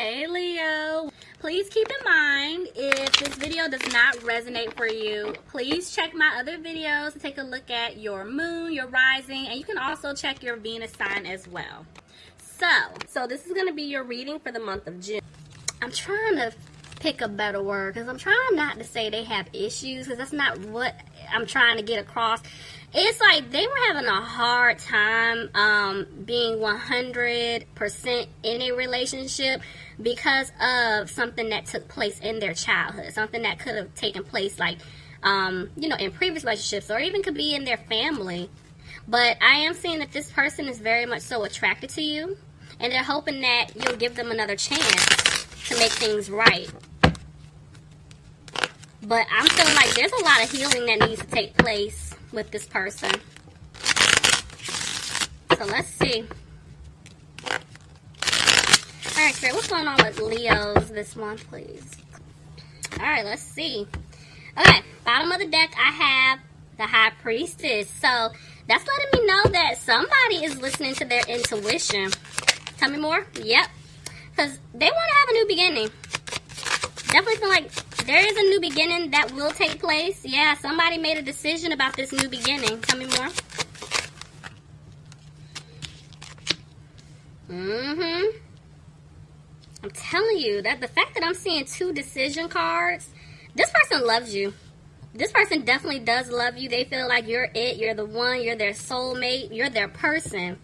Hey Leo, please keep in mind if this video does not resonate for you, please check my other videos to take a look at your moon, your rising, and you can also check your Venus sign as well. So this is going to be your reading for the month of June. I'm trying to pick a better word because I'm trying not to say they have issues because that's not what I'm trying to get across. It's like they were having a hard time being 100% in a relationship because of something that took place in their childhood, something that could have taken place like in previous relationships, or even could be in their family. But I am seeing that this person is very much so attracted to you, and they're hoping that you'll give them another chance to make things right. But I'm feeling like there's a lot of healing that needs to take place with this person. So let's see. Alright, Spirit, what's going on with Leos this month, please? Alright, let's see. Okay, bottom of the deck, I have the High Priestess. So that's letting me know that somebody is listening to their intuition. Tell me more? Yep. Because they want to have a new beginning. Definitely feel like there is a new beginning that will take place. Yeah, somebody made a decision about this new beginning. Tell me more. I'm telling you that the fact that I'm seeing 2 decision cards, this person loves you. This person definitely does love you. They feel like you're it, you're the one, you're their soulmate, you're their person.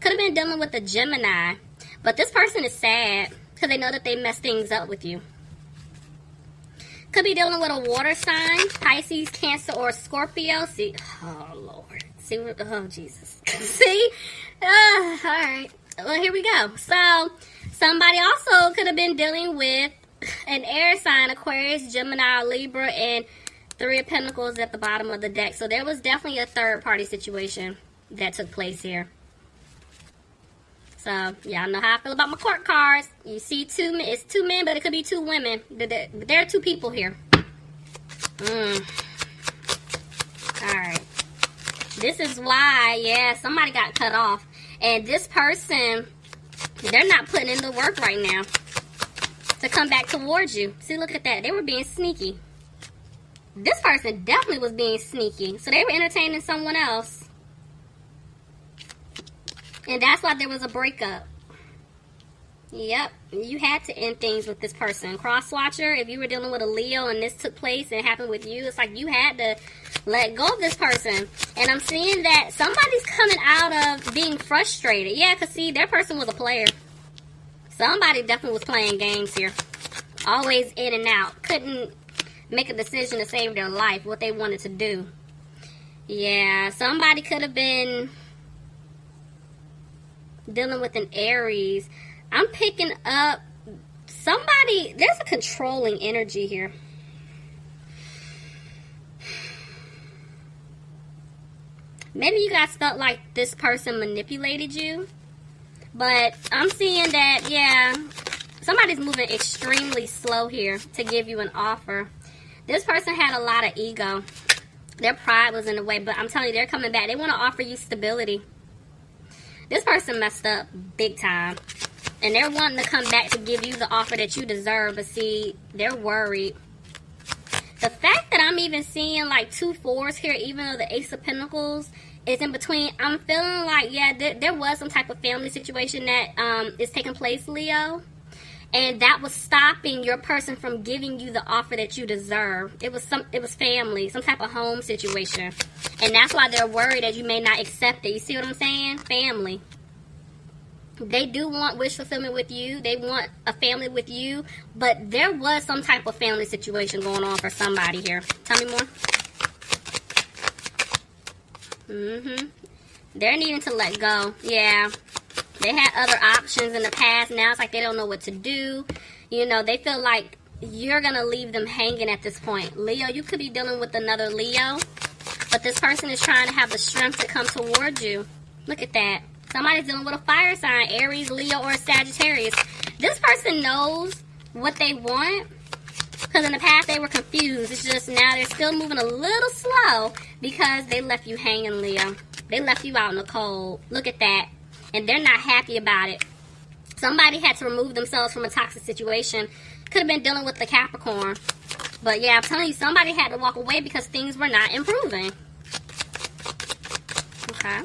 Could have been dealing with a Gemini, but this person is sad because they know that they messed things up with you. Could be dealing with a water sign, Pisces, Cancer, or Scorpio. See, oh Lord, see, oh Jesus, see, all right. Well, here we go. So somebody also could have been dealing with an air sign, Aquarius, Gemini, or Libra, and 3 of Pentacles at the bottom of the deck. So there was definitely a third-party situation that took place here. So y'all know how I feel about my court cards. You see it's 2 men, but it could be 2 women. There are 2 people here. Alright. This is why, yeah, somebody got cut off. And this person, they're not putting in the work right now to come back towards you. See, look at that. They were being sneaky. This person definitely was being sneaky. So they were entertaining someone else. And that's why there was a breakup. Yep. You had to end things with this person. Cross-watcher, if you were dealing with a Leo and this took place and happened with you, it's like you had to let go of this person. And I'm seeing that somebody's coming out of being frustrated. Yeah, because see, their person was a player. Somebody definitely was playing games here. Always in and out. Couldn't make a decision to save their life, what they wanted to do. Yeah, somebody could have been dealing with an Aries. I'm picking up somebody, there's a controlling energy here. Maybe you guys felt like this person manipulated you, but I'm seeing that, yeah, somebody's moving extremely slow here to give you an offer. This person had a lot of ego. Their pride was in the way, but I'm telling you, they're coming back. They want to offer you stability. This person messed up big time. And they're wanting to come back to give you the offer that you deserve. But see, they're worried. The fact that I'm even seeing like 2 4s here, even though the Ace of Pentacles is in between, I'm feeling like, yeah, there was some type of family situation that is taking place, Leo. And that was stopping your person from giving you the offer that you deserve. It was family, some type of home situation. And that's why they're worried that you may not accept it. You see what I'm saying? Family. They do want wish fulfillment with you. They want a family with you. But there was some type of family situation going on for somebody here. Tell me more. They're needing to let go. Yeah. They had other options in the past. Now it's like they don't know what to do. You know, they feel like you're going to leave them hanging at this point. Leo, you could be dealing with another Leo. But this person is trying to have the strength to come towards you. Look at that. Somebody's dealing with a fire sign. Aries, Leo, or Sagittarius. This person knows what they want. Because in the past they were confused. It's just now they're still moving a little slow. Because they left you hanging, Leo. They left you out in the cold. Look at that. And they're not happy about it. Somebody had to remove themselves from a toxic situation. Could have been dealing with the Capricorn. But yeah, I'm telling you, somebody had to walk away because things were not improving. Okay.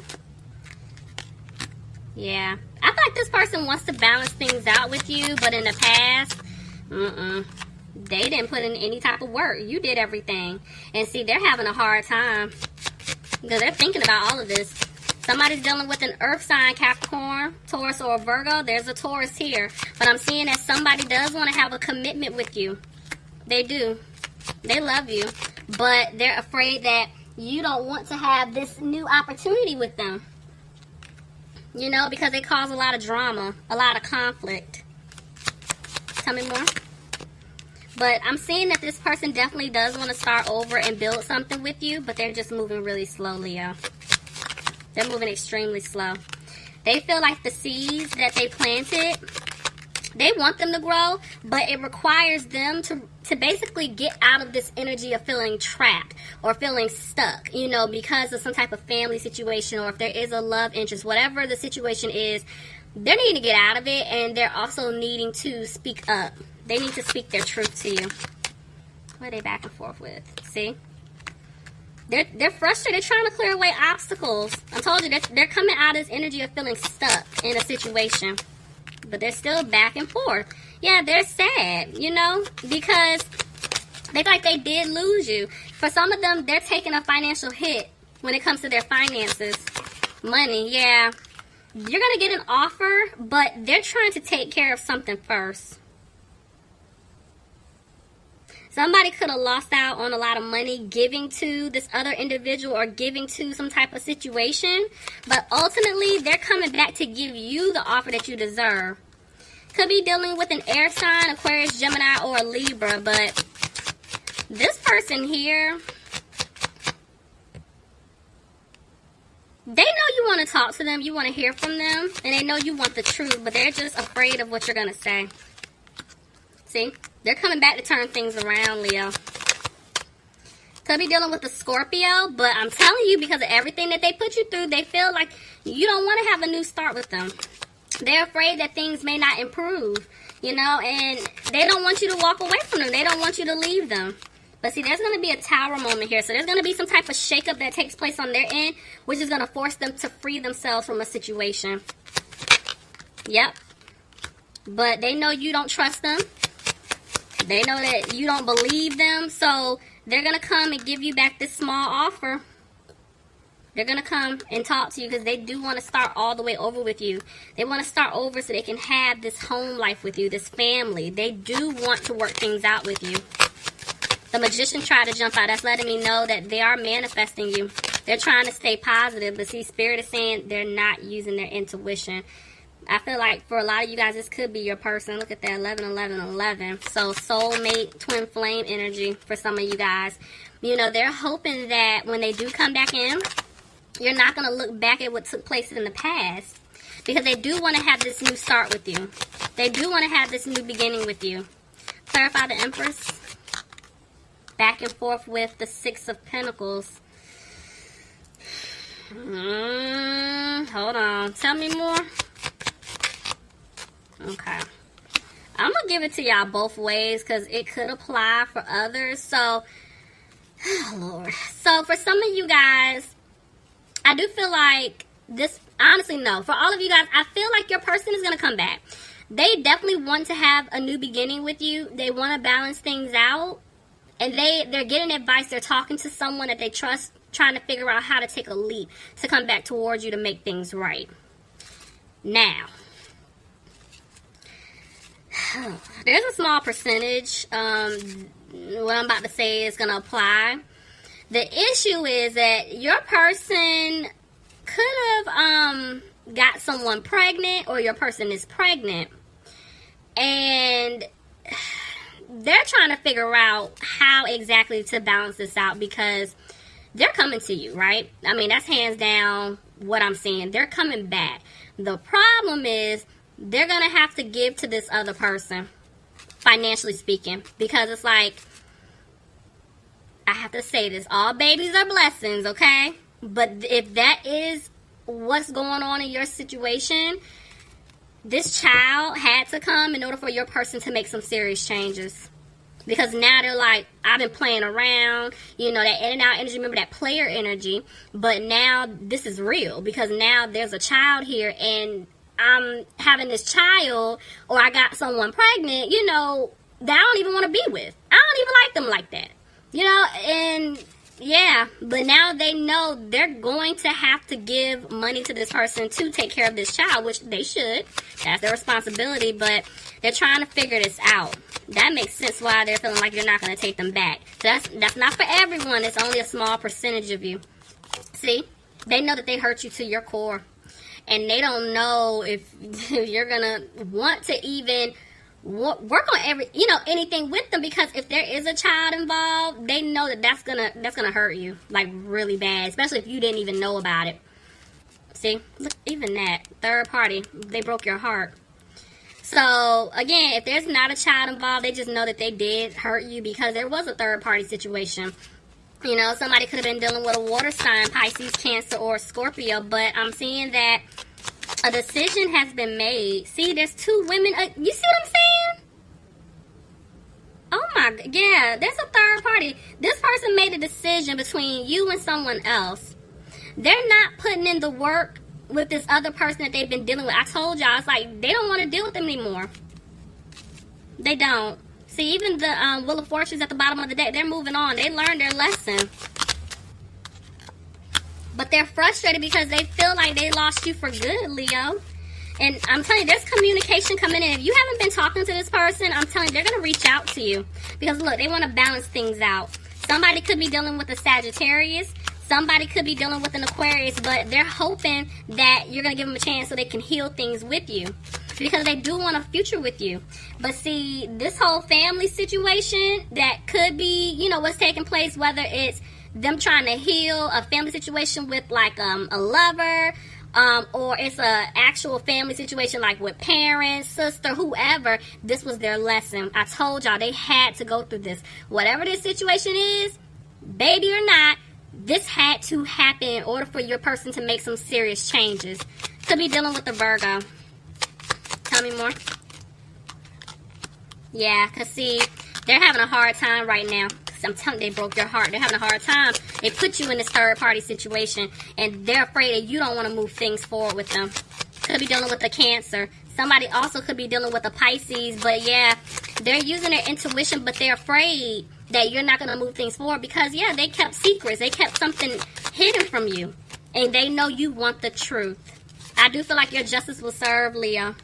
Yeah. I feel like this person wants to balance things out with you, but in the past, they didn't put in any type of work. You did everything. And see, they're having a hard time because they're thinking about all of this. Somebody's dealing with an earth sign, Capricorn, Taurus, or Virgo. There's a Taurus here. But I'm seeing that somebody does want to have a commitment with you. They do. They love you. But they're afraid that you don't want to have this new opportunity with them. You know, because they cause a lot of drama, a lot of conflict. Tell me more. But I'm seeing that this person definitely does want to start over and build something with you, but they're just moving really slowly, y'all. They're moving extremely slow. They feel like the seeds that they planted, they want them to grow, but it requires them to basically get out of this energy of feeling trapped or feeling stuck, you know, because of some type of family situation, or if there is a love interest, whatever the situation is, they're needing to get out of it, and they're also needing to speak up. They need to speak their truth to you. What are they back and forth with? See? They're frustrated, trying to clear away obstacles. I told you, they're coming out of this energy of feeling stuck in a situation. But they're still back and forth. Yeah, they're sad, you know, because they feel like they did lose you. For some of them, they're taking a financial hit when it comes to their finances. Money, yeah. You're going to get an offer, but they're trying to take care of something first. Somebody could have lost out on a lot of money giving to this other individual or giving to some type of situation. But ultimately, they're coming back to give you the offer that you deserve. Could be dealing with an air sign, Aquarius, Gemini, or a Libra. But this person here, they know you want to talk to them. You want to hear from them. And they know you want the truth. But they're just afraid of what you're going to say. See? They're coming back to turn things around, Leo. Could be dealing with a Scorpio, but I'm telling you, because of everything that they put you through, they feel like you don't want to have a new start with them. They're afraid that things may not improve, you know, and they don't want you to walk away from them. They don't want you to leave them. But see, there's going to be a tower moment here. So there's going to be some type of shakeup that takes place on their end, which is going to force them to free themselves from a situation. Yep. But they know you don't trust them. They know that you don't believe them, so they're going to come and give you back this small offer. They're going to come and talk to you because they do want to start all the way over with you. They want to start over so they can have this home life with you, this family. They do want to work things out with you. The Magician tried to jump out. That's letting me know that they are manifesting you. They're trying to stay positive, but see, Spirit is saying they're not using their intuition. I feel like for a lot of you guys, this could be your person. Look at that, 11, 11, 11. So soulmate, twin flame energy for some of you guys. You know, they're hoping that when they do come back in, you're not going to look back at what took place in the past. Because they do want to have this new start with you. They do want to have this new beginning with you. Clarify the Empress. Back and forth with the Six of Pentacles. Hold on. Tell me more. Okay. I'm going to give it to y'all both ways because it could apply for others. So, oh Lord. So, for some of you guys, I do feel like this, honestly, no. For all of you guys, I feel like your person is going to come back. They definitely want to have a new beginning with you. They want to balance things out. And they're getting advice. They're talking to someone that they trust, trying to figure out how to take a leap to come back towards you to make things right. Now, there's a small percentage, what I'm about to say is going to apply. The issue is that your person could have got someone pregnant, or your person is pregnant, and they're trying to figure out how exactly to balance this out because they're coming to you, right? I mean, that's hands down what I'm seeing. They're coming back. The problem is they're going to have to give to this other person, financially speaking, because it's like, I have to say this, all babies are blessings, okay? But if that is what's going on in your situation, this child had to come in order for your person to make some serious changes. Because now they're like, I've been playing around, you know, that in and out energy, remember that player energy, but now this is real, because now there's a child here, and I'm having this child, or I got someone pregnant, you know, that I don't even want to be with. I don't even like them like that, you know, and yeah, but now they know they're going to have to give money to this person to take care of this child, which they should. That's their responsibility, but they're trying to figure this out. That makes sense why they're feeling like you're not going to take them back. So that's not for everyone. It's only a small percentage of you. See? They know that they hurt you to your core. And they don't know if you're going to want to even work on anything with them, because if there is a child involved, they know that that's gonna hurt you, like, really bad, especially if you didn't even know about it. See? Look, even that. Third party. They broke your heart. So, again, if there's not a child involved, they just know that they did hurt you because there was a third party situation. You know, somebody could have been dealing with a water sign, Pisces, Cancer, or Scorpio, but I'm seeing that a decision has been made. See, there's two women. You see what I'm saying? Oh my, yeah, there's a third party. This person made a decision between you and someone else. They're not putting in the work with this other person that they've been dealing with. I told y'all, it's like they don't want to deal with them anymore. They don't. See, even the Wheel of Fortune's at the bottom of the deck, they're moving on. They learned their lesson. But they're frustrated because they feel like they lost you for good, Leo. And I'm telling you, there's communication coming in. If you haven't been talking to this person, I'm telling you, they're going to reach out to you. Because, look, they want to balance things out. Somebody could be dealing with a Sagittarius. Somebody could be dealing with an Aquarius. But they're hoping that you're going to give them a chance so they can heal things with you. Because they do want a future with you. But see, this whole family situation that could be, you know, what's taking place, whether it's them trying to heal a family situation with, like, a lover, or it's a actual family situation, like with parents, sister, whoever. This was their lesson. I told y'all they had to go through this. Whatever this situation is, baby or not, this had to happen in order for your person to make some serious changes. Could be dealing with the Virgo. Tell me more. Yeah, because see, they're having a hard time right now. I'm telling you, they broke your heart. They're having a hard time. They put you in this third party situation, and they're afraid that you don't want to move things forward with them. Could be dealing with a Cancer. Somebody also could be dealing with a Pisces, but yeah, they're using their intuition, but they're afraid that you're not going to move things forward because, yeah, they kept secrets. They kept something hidden from you, and they know you want the truth. I do feel like your justice will serve, Leo.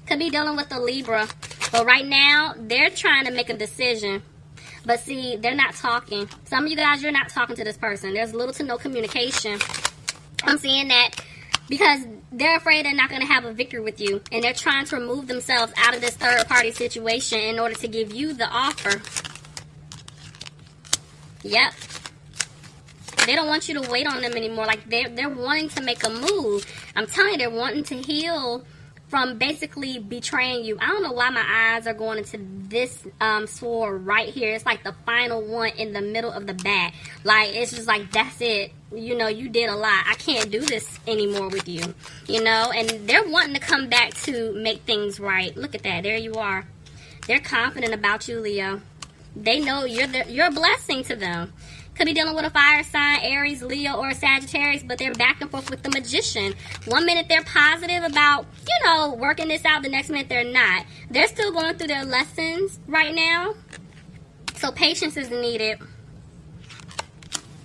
Could be dealing with a Libra, but right now, they're trying to make a decision. But see, they're not talking. Some of you guys, you're not talking to this person. There's little to no communication. I'm seeing that because they're afraid they're not going to have a victory with you. And they're trying to remove themselves out of this third party situation in order to give you the offer. Yep. They don't want you to wait on them anymore. Like, they're wanting to make a move. I'm telling you, they're wanting to heal from basically betraying you. I don't know why my eyes are going into this sword right here. It's like the final one in the middle of the back. Like, it's just like, that's it. You know, you did a lot. I can't do this anymore with you. You know, and they're wanting to come back to make things right. Look at that. There you are. They're confident about you, Leo. They know you're a blessing to them. Could be dealing with a fire sign, Aries, Leo, or Sagittarius, but they're back and forth with the Magician. One minute they're positive about, you know, working this out. The next minute they're not. They're still going through their lessons right now. So patience is needed.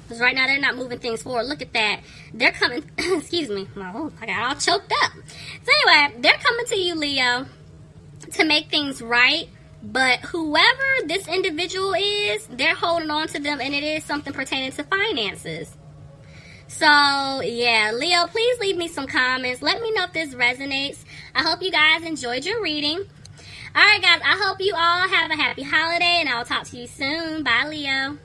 Because right now they're not moving things forward. Look at that. They're coming, excuse me. Oh, I got all choked up. So anyway, they're coming to you, Leo, to make things right. But whoever this individual is, they're holding on to them, and it is something pertaining to finances. So, yeah, Leo, please leave me some comments. Let me know if this resonates. I hope you guys enjoyed your reading. All right, guys, I hope you all have a happy holiday, and I'll talk to you soon. Bye, Leo.